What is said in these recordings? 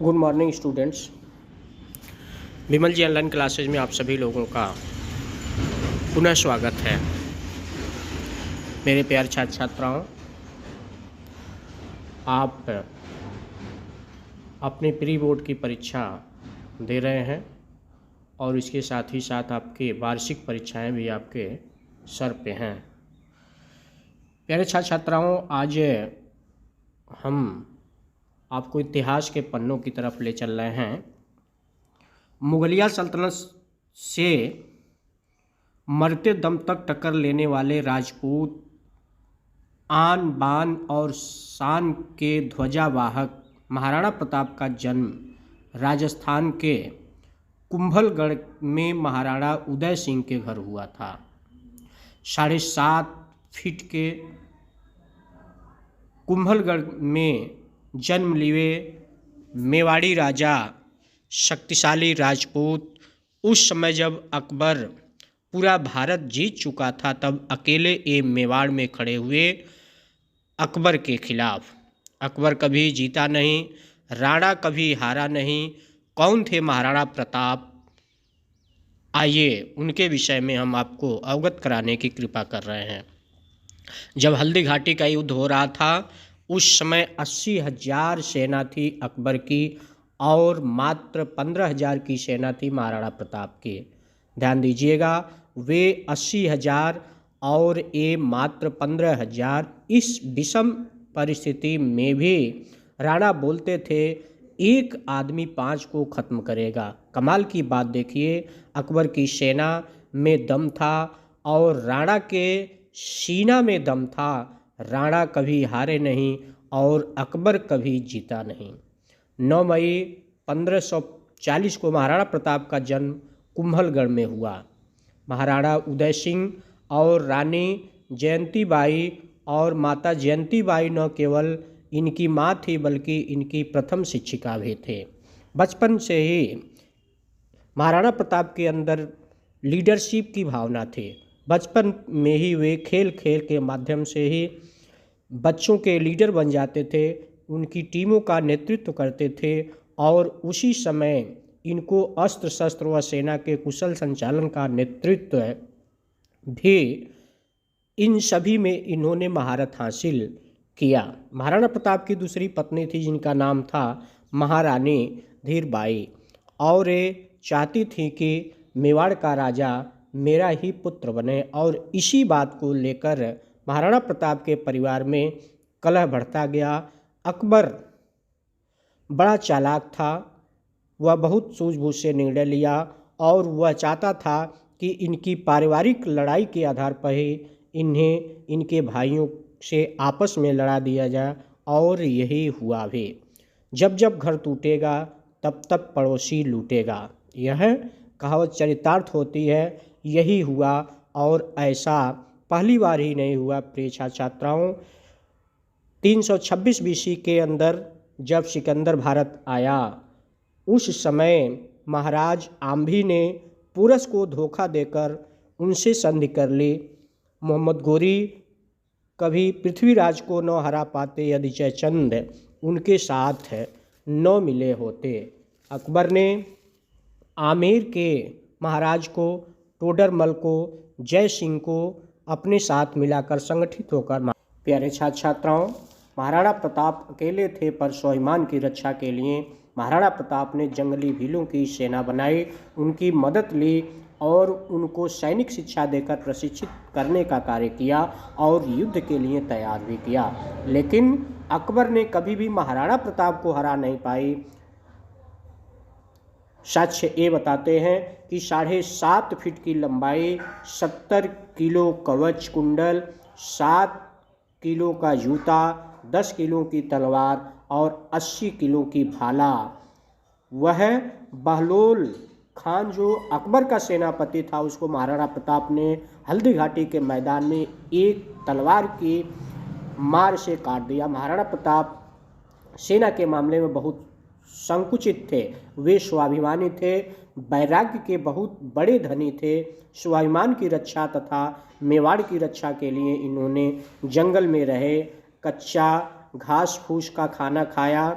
Good morning students. Vimal ji online classes में आप सभी लोगों का पुनः स्वागत है। मेरे प्यारे छात्र छात्राओं, आप अपने प्री बोर्ड की परीक्षा दे रहे हैं और इसके साथ ही साथ आपकी वार्षिक परीक्षाएं भी आपके सर पे हैं। प्यारे छात्र छात्राओं, आज हम आपको इतिहास के पन्नों की तरफ ले चल रहे हैं। मुगलिया सल्तनत से मरते दम तक टक्कर लेने वाले राजपूत, आन बान और शान के ध्वजावाहक महाराणा प्रताप का जन्म राजस्थान के कुंभलगढ़ में महाराणा उदय सिंह के घर हुआ था। 7.5 फीट के कुंभलगढ़ में जन्म लिए मेवाड़ी राजा, शक्तिशाली राजपूत, उस समय जब अकबर पूरा भारत जीत चुका था तब अकेले ये मेवाड़ में खड़े हुए अकबर के खिलाफ। अकबर कभी जीता नहीं, राणा कभी हारा नहीं। कौन थे महाराणा प्रताप? आइए उनके विषय में हम आपको अवगत कराने की कृपा कर रहे हैं। जब हल्दी घाटी का युद्ध हो रहा था उस समय 80,000 सेना थी अकबर की और मात्र 15,000 की सेना थी महाराणा प्रताप की। ध्यान दीजिएगा, वे 80,000 और ये मात्र 15,000। इस विषम परिस्थिति में भी राणा बोलते थे एक आदमी 5 को ख़त्म करेगा। कमाल की बात देखिए, अकबर की सेना में दम था और राणा के सीना में दम था। राणा कभी हारे नहीं और अकबर कभी जीता नहीं। 9 मई 1540 को महाराणा प्रताप का जन्म कुंभलगढ़ में हुआ। महाराणा उदय सिंह और रानी जयंती बाई और माता जयंती बाई न केवल इनकी माँ थी बल्कि इनकी प्रथम शिक्षिका भी थे। बचपन से ही महाराणा प्रताप के अंदर लीडरशिप की भावना थी। बचपन में ही वे खेल खेल के माध्यम से ही बच्चों के लीडर बन जाते थे, उनकी टीमों का नेतृत्व करते थे और उसी समय इनको अस्त्र शस्त्र व सेना के कुशल संचालन का नेतृत्व भी, इन सभी में इन्होंने महारत हासिल किया। महाराणा प्रताप की दूसरी पत्नी थी जिनका नाम था महारानी धीरबाई और ये चाहती थी कि मेवाड़ का राजा मेरा ही पुत्र बने और इसी बात को लेकर महाराणा प्रताप के परिवार में कलह बढ़ता गया। अकबर बड़ा चालाक था, वह बहुत सूझबूझ से निर्णय लिया और वह चाहता था कि इनकी पारिवारिक लड़ाई के आधार पर ही इन्हें इनके भाइयों से आपस में लड़ा दिया जाए और यही हुआ भी। जब जब घर टूटेगा तब तब पड़ोसी लूटेगा, यह कहावत चरितार्थ होती है। यही हुआ और ऐसा पहली बार ही नहीं हुआ। प्रिय छात्र छात्राओं, 326 बीसी के अंदर जब सिकंदर भारत आया उस समय महाराज आम्भी ने पुरस को धोखा देकर उनसे संधि कर ली। मोहम्मद गोरी कभी पृथ्वीराज को न हरा पाते यदि जयचंद उनके साथ न मिले होते। अकबर ने आमेर के महाराज को, टोडरमल को, जय सिंह को अपने साथ मिलाकर संगठित होकर। प्यारे छात्र छात्राओं, महाराणा प्रताप अकेले थे पर स्वाभिमान की रक्षा के लिए महाराणा प्रताप ने जंगली भीलों की सेना बनाई, उनकी मदद ली और उनको सैनिक शिक्षा देकर प्रशिक्षित करने का कार्य किया और युद्ध के लिए तैयार भी किया। लेकिन अकबर ने कभी भी महाराणा प्रताप को हरा नहीं पाई। साक्ष्य ये बताते हैं कि 7.5 फीट की लंबाई, 70 किलो कवच कुंडल, 7 किलो का जूता, 10 किलो की तलवार और 80 किलो की भाला। वह बहलोल खान जो अकबर का सेनापति था उसको महाराणा प्रताप ने हल्दी घाटी के मैदान में एक तलवार की मार से काट दिया। महाराणा प्रताप सेना के मामले में बहुत संकुचित थे, वे स्वाभिमानी थे, वैराग्य के बहुत बड़े धनी थे। स्वाभिमान की रक्षा तथा मेवाड़ की रक्षा के लिए इन्होंने जंगल में रहे, कच्चा घास फूस का खाना खाया,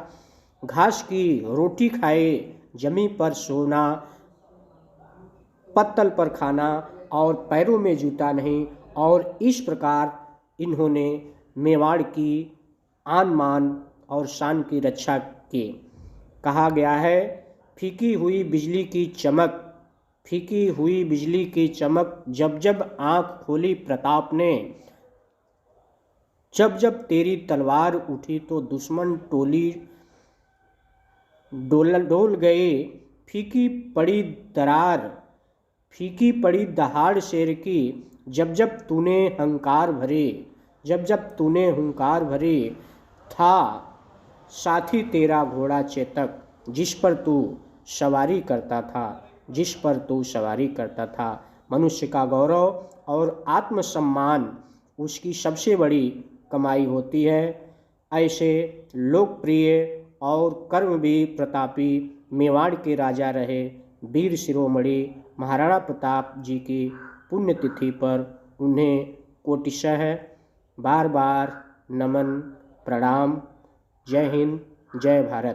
घास की रोटी खाए, जमी पर सोना, पत्तल पर खाना और पैरों में जूता नहीं। और इस प्रकार इन्होंने मेवाड़ की आन मान और शान की रक्षा की। कहा गया है, फीकी हुई बिजली की चमक, फीकी हुई बिजली की चमक, जब जब आँख खोली प्रताप ने, जब जब तेरी तलवार उठी तो दुश्मन टोली डोल गए। फीकी पड़ी दरार, फीकी पड़ी दहाड़ शेर की, जब जब तूने हंकार भरे, जब जब तूने हुंकार भरे। था साथी तेरा घोड़ा चेतक, जिस पर तू सवारी करता था, जिस पर तू सवारी करता था। मनुष्य का गौरव और आत्मसम्मान उसकी सबसे बड़ी कमाई होती है। ऐसे लोकप्रिय और कर्मवीर प्रतापी मेवाड़ के राजा रहे वीर शिरोमणि महाराणा प्रताप जी की पुण्यतिथि पर उन्हें कोटिशः बार बार नमन प्रणाम। जय हिंद, जय भारत।